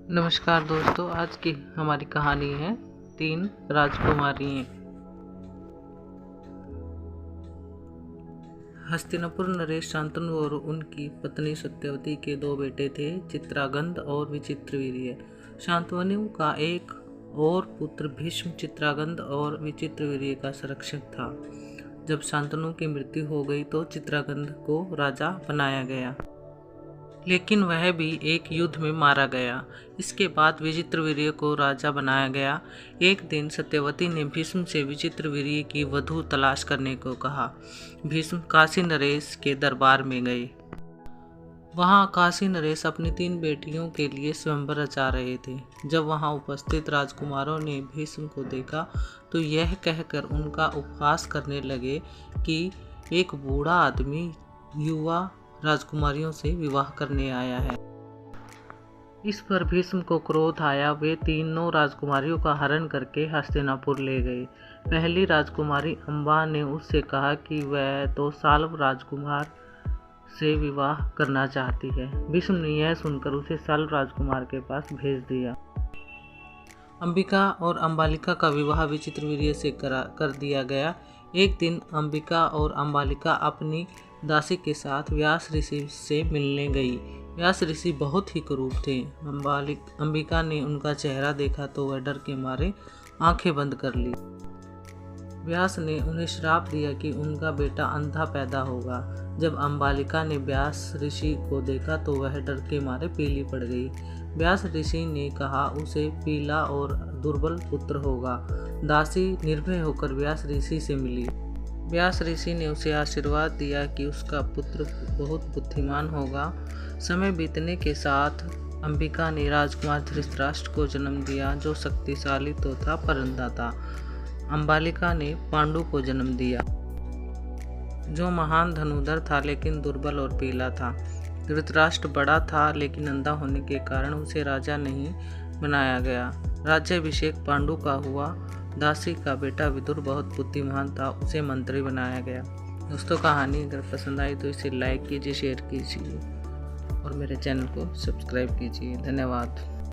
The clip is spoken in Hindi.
नमस्कार दोस्तों, आज की हमारी कहानी है 3 राजकुमारियाँ। हस्तिनापुर नरेश शांतनु और उनकी पत्नी सत्यवती के 2 बेटे थे, चित्रांगद और विचित्रवीर्य। शांतनु का एक और पुत्र भीष्म चित्रांगद और विचित्रवीर्य का संरक्षक था। जब शांतनु की मृत्यु हो गई तो चित्रांगद को राजा बनाया गया, लेकिन वह भी एक युद्ध में मारा गया। इसके बाद विचित्रवीर्य को राजा बनाया गया। एक दिन सत्यवती ने भीष्म से विचित्रवीर्य की वधू तलाश करने को कहा। भीष्म काशी नरेश के दरबार में गए। वहां काशी नरेश अपनी 3 बेटियों के लिए स्वयंवर रचा रहे थे। जब वहां उपस्थित राजकुमारों ने भीष्म को देखा तो यह कहकर उनका उपहास करने लगे कि एक बूढ़ा आदमी युवा राजकुमारियों से विवाह करने आया है। इस पर भीष्म को क्रोध आया। वे तीनों राजकुमारियों का हरण करके हस्तिनापुर ले गए। पहली राजकुमारी अम्बा ने उससे कहा कि वह तो साल्व राजकुमार से विवाह करना चाहती है। भीष्म ने यह सुनकर उसे साल्व राजकुमार के पास भेज दिया। अंबिका और अंबालिका का विवाह विचित्रवीर्य से कर दिया गया। एक दिन अंबिका और अंबालिका अपनी दासी के साथ व्यास ऋषि से मिलने गई। व्यास ऋषि बहुत ही क्रूर थे। अंबिका ने उनका चेहरा देखा तो वह डर के मारे आंखें बंद कर ली। व्यास ने उन्हें श्राप दिया कि उनका बेटा अंधा पैदा होगा। जब अंबालिका ने व्यास ऋषि को देखा तो वह डर के मारे पीली पड़ गई। व्यास ऋषि ने कहा उसे पीला और दुर्बल पुत्र होगा। दासी निर्भय होकर व्यास ऋषि से मिली। व्यास ऋषि ने उसे आशीर्वाद दिया कि उसका पुत्र बहुत बुद्धिमान होगा। समय बीतने के साथ अंबिका ने राजकुमार धृतराष्ट्र को जन्म दिया, जो शक्तिशाली तो था पर अंधा था। अंबालिका ने पांडु को जन्म दिया, जो महान धनुर्धर था लेकिन दुर्बल और पीला था। धृतराष्ट्र बड़ा था लेकिन अंधा होने के कारण उसे राजा नहीं बनाया गया। राज्याभिषेक पांडु का हुआ। दासी का बेटा विदुर बहुत बुद्धिमान था, उसे मंत्री बनाया गया। दोस्तों, कहानी अगर पसंद आई तो इसे लाइक कीजिए, शेयर कीजिए और मेरे चैनल को सब्सक्राइब कीजिए। धन्यवाद।